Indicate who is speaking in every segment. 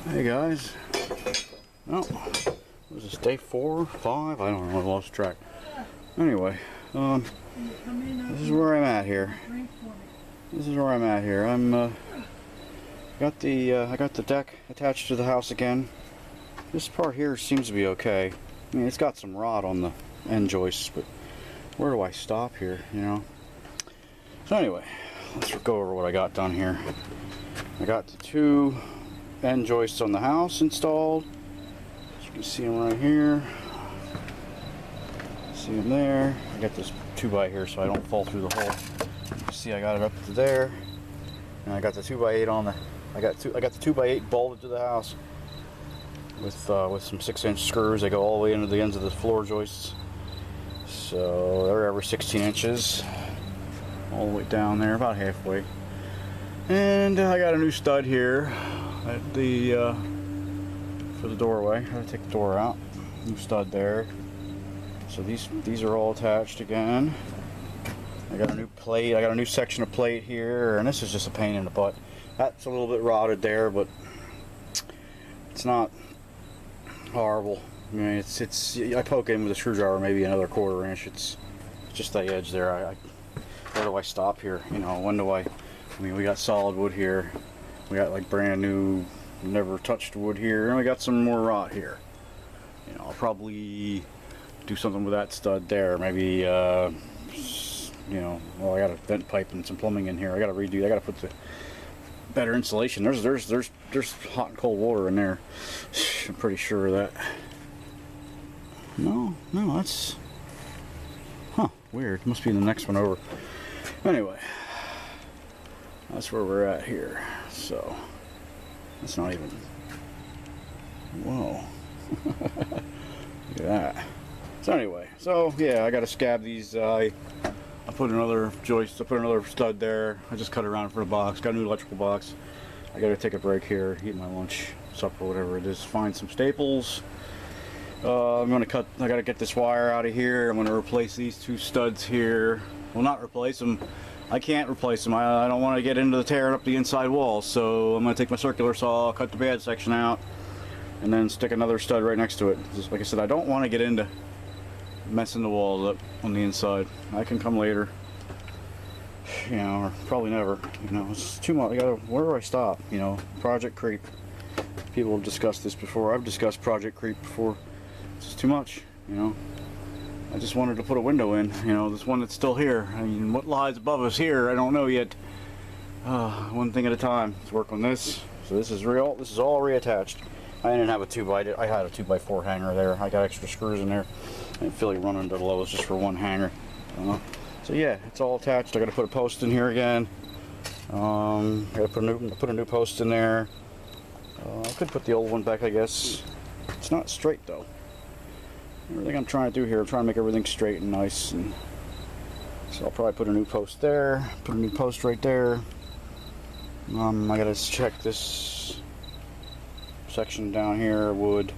Speaker 1: Hey guys. Oh, was this day 4, 5? I don't know. I lost track. Anyway, this is where I'm at here. I'm got the deck attached to the house again. This part here seems to be okay. I mean, it's got some rot on the end joists, but where do I stop here? You know. So anyway, let's go over what I got done here. I got the 2 end joists on the house installed. As you can see them right here. See them there. I got this 2x here so I don't fall through the hole. You can see I got it up to there, and I got the 2x8 on the. I got the 2x8 bolted to the house with some 6-inch screws. They go all the way into the ends of the floor joists. So they're every 16 inches, all the way down there, about halfway. And I got a new stud here at the for the doorway. I gotta take the door out. New stud there. So these are all attached again. I got a new plate. I got a new section of plate here, and this is just a pain in the butt. That's a little bit rotted there, but it's not horrible. I mean, it's I poke in with a screwdriver, maybe another 1/4 inch. It's just the edge there. Where do I stop here? You know, when do I mean, we got solid wood here. We got like brand new, never touched wood here, and we got some more rot here. You know, I'll probably do something with that stud there. Maybe, you know, well, I got a vent pipe and some plumbing in here. I got to redo. I got to put the better insulation. There's hot and cold water in there. I'm pretty sure of that. No, that's weird. Must be the next one over. Anyway. That's where we're at here. So that's not even. Whoa. Look at that. So anyway, so yeah, I got to scab these. I put another joist. I put another stud there. I just cut around for the box. Got a new electrical box. I got to take a break here, eat my lunch, supper, whatever it is. Find some staples. I'm gonna cut. I got to get this wire out of here. I'm gonna replace these 2 studs here. Well, not replace them. I can't replace them. I don't want to get into the tearing up the inside wall, so I'm going to take my circular saw, cut the bad section out, and then stick another stud right next to it. Just like I said, I don't want to get into messing the walls up on the inside. I can come later, you know, or probably never. You know, it's too much. Where do I stop? You know, project creep. People have discussed this before. I've discussed project creep before. It's just too much, you know. I just wanted to put a window in, you know, this one that's still here. I mean, what lies above us here, I don't know yet. One thing at a time. Let's work on this. So this is real. This is all reattached. I didn't have a 2x. I had a 2x4 hanger there. I got extra screws in there. I didn't feel like running to the lowest just for one hanger. So yeah, it's all attached. I got to put a post in here again. I got to put a new post in there. I could put the old one back, I guess. It's not straight though. Everything I'm trying to do here, I'm trying to make everything straight and nice, and so I'll probably put a new post there, put a new post right there. I gotta check this section down here, wood,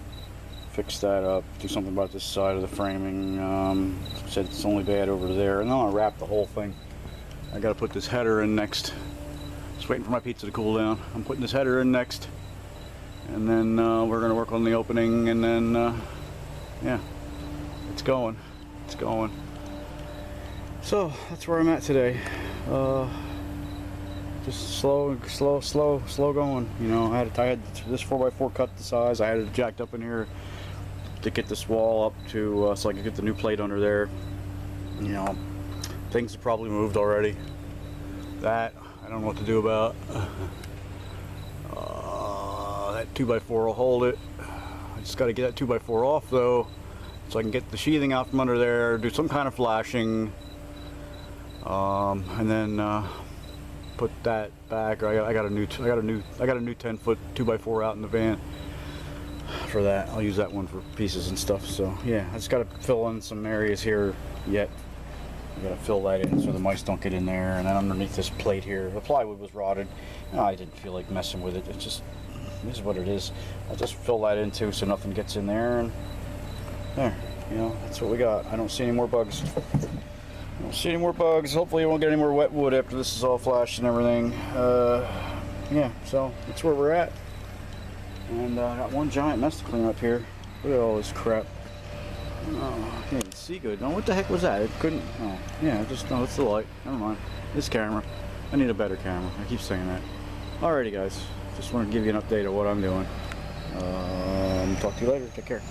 Speaker 1: fix that up, do something about this side of the framing. Said it's only bad over there, and then I'll wrap the whole thing. I gotta put this header in next. Just waiting for my pizza to cool down. I'm putting this header in next, and then we're gonna work on the opening, and then yeah. It's going. So that's where I'm at today. Just slow going. You know, I had this 4x4 cut the size. I had it jacked up in here to get this wall up to so I could get the new plate under there. You know, things have probably moved already. That I don't know what to do about. That 2x4 will hold it. I just got to get that 2x4 off though, so I can get the sheathing out from under there, do some kind of flashing, and then put that back. I got a new 10-foot 2x4 out in the van for that. I'll use that one for pieces and stuff. So yeah, I just got to fill in some areas here yet. I got to fill that in so the mice don't get in there. And then underneath this plate here, the plywood was rotted. I didn't feel like messing with it. It's just, this is what it is. I'll just fill that in too so nothing gets in there, and there, you know, that's what we got. I don't see any more bugs. I don't see any more bugs. Hopefully you won't get any more wet wood after this is all flashed and everything. Yeah, so that's where we're at. And I got one giant mess to clean up here. Look at all this crap. Oh, I can't even see good. No, what the heck was that? It couldn't. Oh, yeah, just no. It's the light. Never mind. This camera. I need a better camera. I keep saying that. Alrighty, guys. Just want to give you an update of what I'm doing. Talk to you later. Take care.